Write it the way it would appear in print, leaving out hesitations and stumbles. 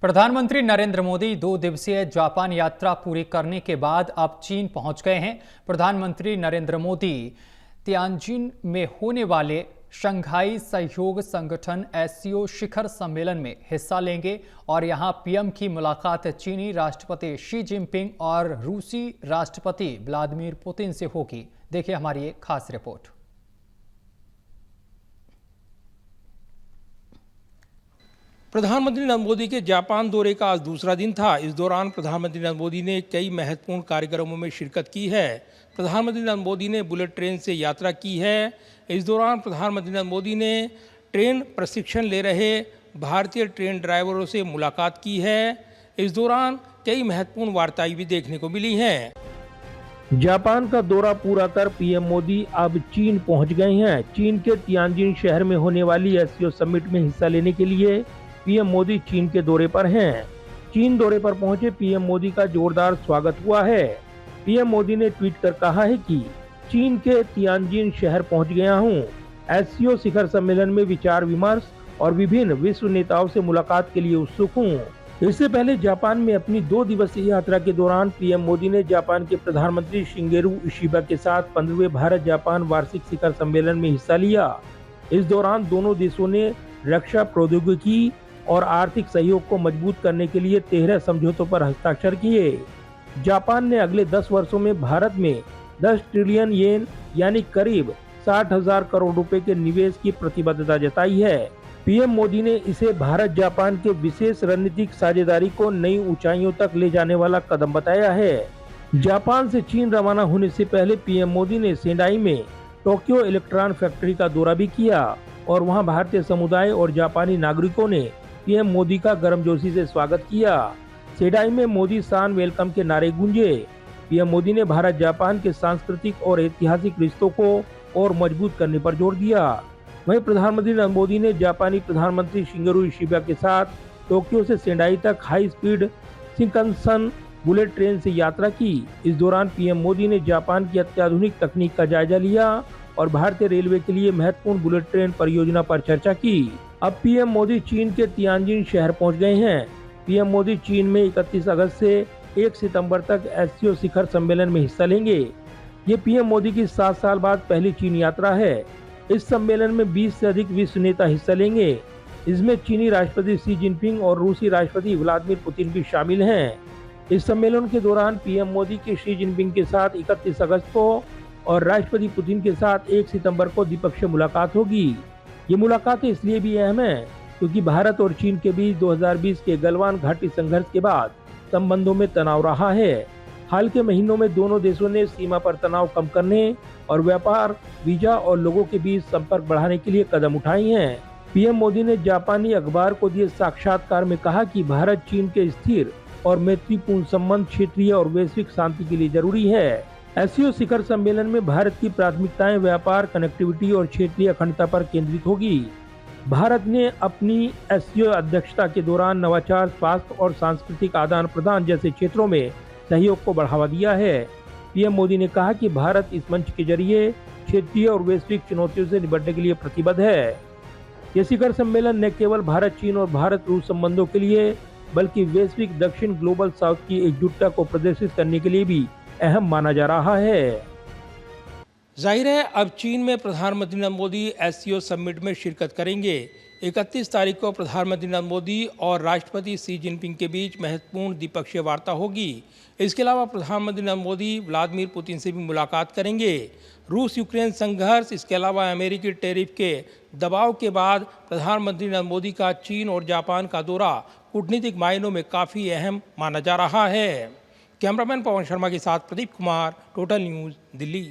प्रधानमंत्री नरेंद्र मोदी 2 दिवसीय जापान यात्रा पूरी करने के बाद अब चीन पहुंच गए हैं। प्रधानमंत्री नरेंद्र मोदी तियानजिन में होने वाले शंघाई सहयोग संगठन एससीओ शिखर सम्मेलन में हिस्सा लेंगे और यहां पीएम की मुलाकात चीनी राष्ट्रपति शी जिनपिंग और रूसी राष्ट्रपति व्लादिमीर पुतिन से होगी। देखिए हमारी एक खास रिपोर्ट। प्रधानमंत्री नरेंद्र मोदी के जापान दौरे का आज दूसरा दिन था। इस दौरान प्रधानमंत्री नरेंद्र मोदी ने कई महत्वपूर्ण कार्यक्रमों में शिरकत की है। प्रधानमंत्री नरेंद्र मोदी ने बुलेट ट्रेन से यात्रा की है। इस दौरान प्रधानमंत्री नरेंद्र मोदी ने ट्रेन प्रशिक्षण ले रहे भारतीय ट्रेन ड्राइवरों से मुलाकात की है। इस दौरान कई महत्वपूर्ण वार्ताएं भी देखने को मिली हैं। जापान का दौरा पूरा कर पीएम मोदी अब चीन पहुंच गए हैं। चीन के तियानजिन शहर में होने वाली एससीओ समिट में हिस्सा लेने के लिए पीएम मोदी चीन के दौरे पर हैं। चीन दौरे पर पहुंचे पीएम मोदी का जोरदार स्वागत हुआ है। पीएम मोदी ने ट्वीट कर कहा है कि चीन के तियानजिन शहर पहुंच गया हूं। एससीओ शिखर सम्मेलन में विचार विमर्श और विभिन्न विश्व नेताओं से मुलाकात के लिए उत्सुक हूं। इससे पहले जापान में अपनी 2 दिवसीय यात्रा के दौरान पीएम मोदी ने जापान के प्रधानमंत्री शिंगेरू इशिबा के साथ 15वें भारत जापान वार्षिक शिखर सम्मेलन में हिस्सा लिया। इस दौरान दोनों देशों ने रक्षा प्रौद्योगिकी और आर्थिक सहयोग को मजबूत करने के लिए 13 समझौतों पर हस्ताक्षर किए। जापान ने अगले 10 वर्षों में भारत में 10 ट्रिलियन येन यानी करीब 60,000 करोड़ रुपए के निवेश की प्रतिबद्धता जताई है। पीएम मोदी ने इसे भारत जापान के विशेष रणनीतिक साझेदारी को नई ऊंचाइयों तक ले जाने वाला कदम बताया है। जापान से चीन रवाना होने से पहले पीएम मोदी ने सेंडाई में टोक्यो इलेक्ट्रॉन फैक्ट्री का दौरा भी किया और वहां भारतीय समुदाय और जापानी नागरिकों ने पीएम मोदी का गर्मजोशी से स्वागत किया। सेंडाई में मोदी सान वेलकम के नारे गूंजे। पीएम मोदी ने भारत जापान के सांस्कृतिक और ऐतिहासिक रिश्तों को और मजबूत करने पर जोर दिया। वहीं प्रधानमंत्री नरेंद्र मोदी ने जापानी प्रधानमंत्री शिंगेरू इशिबा के साथ टोक्यो से सेंडाई तक high speed Shinkansen bullet train से यात्रा की। इस दौरान पीएम मोदी ने जापान की अत्याधुनिक तकनीक का जायजा लिया और भारतीय रेलवे के लिए महत्वपूर्ण बुलेट ट्रेन परियोजना पर चर्चा की। अब पीएम मोदी चीन के तियानजिन शहर पहुंच गए हैं। पीएम मोदी चीन में 31 अगस्त से 1 सितंबर तक एससीओ शिखर सम्मेलन में हिस्सा लेंगे। ये पीएम मोदी की 7 साल बाद पहली चीन यात्रा है। इस सम्मेलन में 20 से अधिक विश्व नेता हिस्सा लेंगे। इसमें चीनी राष्ट्रपति शी जिनपिंग और रूसी राष्ट्रपति व्लादिमीर पुतिन भी शामिल हैं। इस सम्मेलन के दौरान पीएम मोदी के शी जिनपिंग के साथ 31 अगस्त को और राष्ट्रपति पुतिन के साथ 1 सितंबर को द्विपक्षीय मुलाकात होगी। ये मुलाकातें इसलिए भी अहम है क्योंकि भारत और चीन के बीच 2020 के गलवान घाटी संघर्ष के बाद संबंधों में तनाव रहा है। हाल के महीनों में दोनों देशों ने सीमा पर तनाव कम करने और व्यापार, वीजा और लोगों के बीच संपर्क बढ़ाने के लिए कदम उठाए हैं। पीएम मोदी ने जापानी अखबार को दिए साक्षात्कार में कहा कि भारत चीन के स्थिर और मैत्रीपूर्ण संबंध क्षेत्रीय और वैश्विक शांति के लिए जरूरी है। एससीओ शिखर सम्मेलन में भारत की प्राथमिकताएं व्यापार, कनेक्टिविटी और क्षेत्रीय अखंडता पर केंद्रित होगी। भारत ने अपनी एससीओ अध्यक्षता के दौरान नवाचार, स्वास्थ्य और सांस्कृतिक आदान प्रदान जैसे क्षेत्रों में सहयोग को बढ़ावा दिया है। पीएम मोदी ने कहा कि भारत इस मंच के जरिए क्षेत्रीय और वैश्विक चुनौतियों से निपटने के लिए प्रतिबद्ध है। ये शिखर सम्मेलन न केवल भारत चीन और भारत रूस संबंधों के लिए बल्कि वैश्विक दक्षिण ग्लोबल साउथ की एकजुटता को प्रदर्शित करने के लिए भी अहम माना जा रहा है। जाहिर है अब चीन में प्रधानमंत्री नरेंद्र मोदी एससीओ समिट में शिरकत करेंगे। 31 तारीख को प्रधानमंत्री नरेंद्र मोदी और राष्ट्रपति शी जिनपिंग के बीच महत्वपूर्ण द्विपक्षीय वार्ता होगी। इसके अलावा प्रधानमंत्री नरेंद्र मोदी व्लादिमीर पुतिन से भी मुलाकात करेंगे। रूस यूक्रेन संघर्ष, इसके अलावा अमेरिकी टैरिफ के दबाव के बाद प्रधानमंत्री नरेंद्र मोदी का चीन और जापान का दौरा कूटनीतिक मायनों में काफ़ी अहम माना जा रहा है। कैमरामैन पवन शर्मा के साथ प्रदीप कुमार, टोटल न्यूज़, दिल्ली।